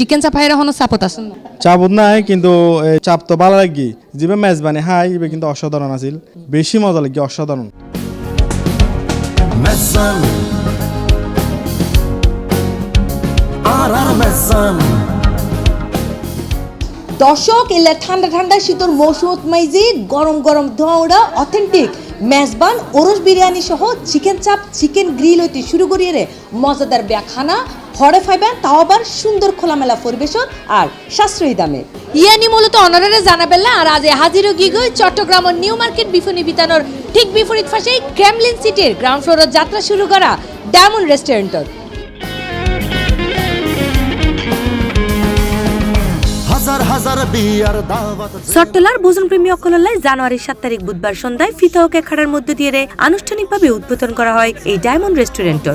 Chicken চাপ হাইরা হনো চাপত আছেন না চাপত নাই কিন্তু চাপ তো ভালো লাগি যিবে মেজবানি হাই ইবে কিন্তু অসাধারণ আছিল বেশি মজা লাগি অসাধারণ মেসান আর মেসান দর্শক এলা ঠান্ডা ঠান্ডা শীতর মৌসুমত মাইজি গরম গরম ধোঁয়া অথেন্টিক মেজবান ওরস বিরিয়ানি সহ চিকেন চাপ চিকেন গ্রিল হইতে শুরু করিয়ে রে মজাদার ব্যাখানা হরে ফাইবেন তাও আবার সুন্দর খোলামেলা পরিবেশন আর সাশ্রয়ী দামে ইয়ানি মূলত অনারারে জানাবেন না আর আজ হাজিরও গিগই চট্টগ্রাম নিউ মার্কেট বিপণী বিতানোর ঠিক বিপরীত পাশেই ক্রেমলিন সিটির গ্রাউন্ড ফ্লোরের যাত্রা শুরু করা ডায়মন্ড রেস্টুরেন্টত সট্টলার ভোজনপ্রেমী অকলল্লায় জানুয়ারির 7 তারিখ বুধবার সন্ধ্যায় ফিতা ও কেখাড়ার মধ্য দিয়ে আনুষ্ঠানিকভাবে উদ্বোধন করা হয় এই ডায়মন্ড রেস্টুরেন্টর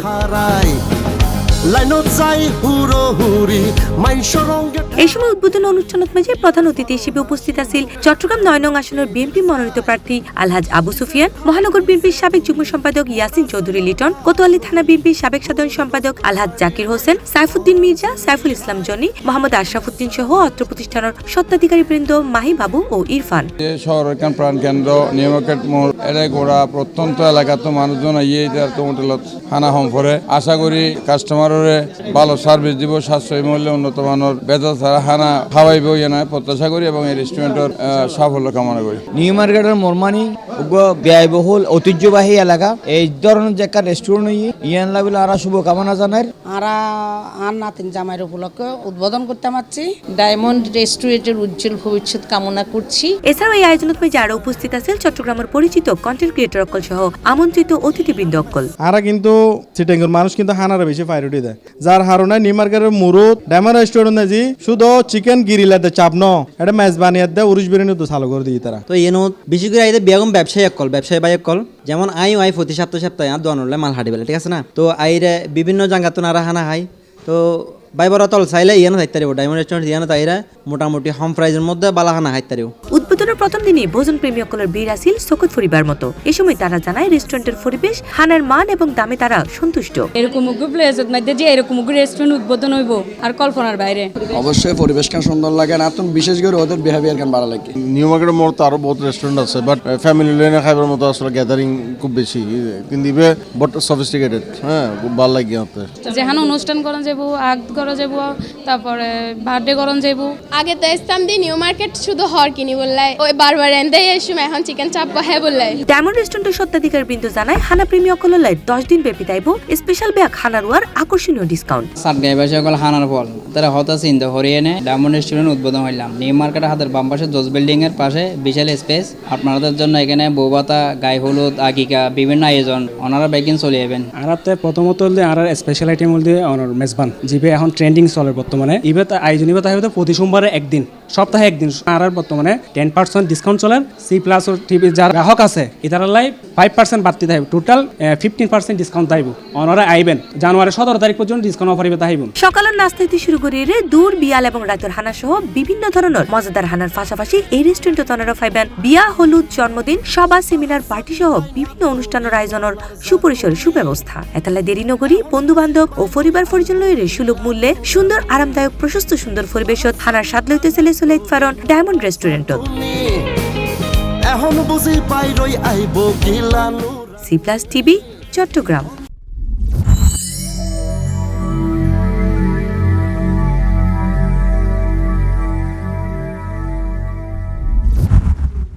এই সময় উদ্বোধন অনুষ্ঠানত মাঝে প্রধান অতিথি হিসেবে উপস্থিত আছেন চট্টগ্রাম 9 নং আসনের বিএনপি মনোনীত প্রার্থী আলহাজ আবু সুফিয়ান, মহানগর বিএনপির সাবেক যুগ্ম সম্পাদক ইয়াসিন চৌধুরী লিটন, কোতোয়ালি থানা বিএনপির সাবেক সাধারণ সম্পাদক আলহাজ জাকির হোসেন, সাইফুদ্দিন মির্জা, সাইফুল ইসলাম জনি, মোহাম্মদ আশরাফুদ্দিন সহ অত্র প্রতিষ্ঠানের স্বত্বাধিকারী বৃন্দ মাহি বাবু ও ইরফান। শহরের প্রাণ কেন্দ্র নিউ মার্কেট মোড় এর গোড়া প্রত্যন্ত এলাকাত মানুষজন ইয়ে হোটেলত খানা হম করে আশা করি কাস্টমারের ভালো সার্ভিস দিব, সাশ্রয়ী মূল্যে উন্নত মানের বেজাল ছাড়া খানা খাওয়াইব ইয়ে প্রত্যাশা করি এবং এই রেস্টুরেন্টের সাফল্য কামনা করি। নিউ মার্কেটের মোরমানি ব্যয়বহুল ঐতিহ্যবাহী এলাকা এই ধরনের যে একটা রেস্টুরেন্ট ইয়ান লাগলে আর শুভ কামনা জানাই আর নাতিন জামাইয়ের উপলক্ষে উদ্বোধন করতে পারছি ডায়মন্ড রেস্টুরেন্টের উজ্জ্বল ভবিষ্যৎ কামনা করছি। এছাড়াও এই আয়োজনত যারা উপস্থিত আছেন চট্টগ্রামের পরিচিত কন্টেন্ট ক্রিয়েটর অকল সহ আমন্ত্রিত অতিথিবৃন্দ অকল। আরা কিন্তু চিটাঙ্গের মানুষ কিন্তু হানারে বেশি প্রায়োরিটি দেয় যার হারণে নিউ মার্কেটের মুরুদ ডায়মন্ড রেস্টুরেন্ট জি শুধু চিকেন গিরিলাতে চাপ ন এটা মেজবানিয়াত দে উরুস বিরিয়ানি তো চালু করে দিই তারা। তো এনো বেশি করে আইতে বেগম ব্যবসায়ী ভাই কল যেমন আই প্রতি সপ্তাহে আর দোয়ানলে মাল হাঁটি বেলা ঠিক আছে না, তো আইরে বিভিন্ন জায়গাত নারা হানা হাই তো বাইবার তল চাইলে ইয়ানো থাকতে পারবো ডায়মন্ড রেস্টুরেন্ট ইয়ানো তাইরা মোটামুটি হোম প্রাইজের মধ্যে বালাহানা হাইতে পারবো। উদ্বোধনের প্রথম দিনে ভোজন প্রেমী অকলের বীর আসিল শোকত পরিবার মতো। এই সময় তারা জানায় রেস্টুরেন্টের পরিবেশ হানার মান এবং দামে তারা সন্তুষ্ট। এরকম প্লেসের মধ্যে যে এরকম রেস্টুরেন্ট উদ্বোধন হইব আর কল্পনার বাইরে। অবশ্যই পরিবেশ কেন সুন্দর লাগে না তুমি বিশেষ করে ওদের বিহেভিয়ার কেন ভালো লাগে। নিউ মার্কেটের মোড় তো আরো বহুত রেস্টুরেন্ট আছে বাট ফ্যামিলি লেনে খাইবার মতো আসলে গ্যাদারিং খুব বেশি কিন্তু ইবে বট সফিস্টিকেটেড হ্যাঁ খুব ভালো লাগে আমাদের। যেখানে অনুষ্ঠান করা যাব আগ করা যাব তারপরে বার্থডে করন যাব আগে তো ইসলাম দি নিউ মার্কেট শুধু হর কিনি বললাই ওই বারবার এন্ডে এসে এখন চিকেন চাপ হ্যাঁ বললাই। ডায়মন্ড রেস্টুরেন্টের স্বত্বাধিকার বিন্দু জানায় হানা প্রেমী অকললাই 10 দিন ব্যাপী তাইব স্পেশাল ব্যাগ খানারুয়ার আকর্ষণীয় ডিসকাউন্ট। সাতগাঁই বাসে সকল হানার ফল তারা হতা চিন্তা হরিয়ানে ডায়মন্ড রেস্টুরেন্ট উদ্বোধন হইলাম নিউ মার্কেটের হাতের বাম পাশে জজ বিল্ডিং এর পাশে বিশাল স্পেস আপনাদের জন্য এখানে বৌভাতা গায়ে হলুদ আগিকা বিভিন্ন আয়োজন ওনারা বেগিন চলে যাবেন। আর প্রথমত আর স্পেশাল আইটেম বলতে অনার মেজবান জিবে এখন ট্রেন্ডিং চলে বর্তমানে ইবে আয়োজন ইবে তাই প্রতি সোমবারে একদিন সপ্তাহে একদিন আর বর্তমানে 10% ডিসকাউন্ট চলে সি প্লাস টিভি যারা গ্রাহক আছে এটারালাই 5% বাড়তি থাকবে টোটাল 15% ডিসকাউন্ট থাকবে ওনারা আইবেন জানুয়ারি 17 তারিখ পর্যন্ত ডিসকাউন্ট অফার ইবে থাকবে। সকালের নাস্তা থেকে শুরু করে দূর বিয়াল এবং রাতের হানা সহ বিভিন্ন ধরনের মজাদার হানার পাশাপাশি এই রেস্টুরেন্টে আপনারা পাইবেন বিয়া হলুদ জন্মদিন সভা সেমিনার পার্টি সহ বিভিন্ন অনুষ্ঠানের আয়োজনের সুপরিসর সুব্যবস্থা। এতলা দেরি নগরী বন্ধু বান্ধব ও পরিবার পরিজন লইরে সুলভ মূল্যে সুন্দর আরামদায়ক প্রশস্ত সুন্দর পরিবেশত হানার স্বাদ লইতে চলে সুলাইত ফারন ডায়মন্ড রেস্টুরেন্টত। C plus TV Chittagong.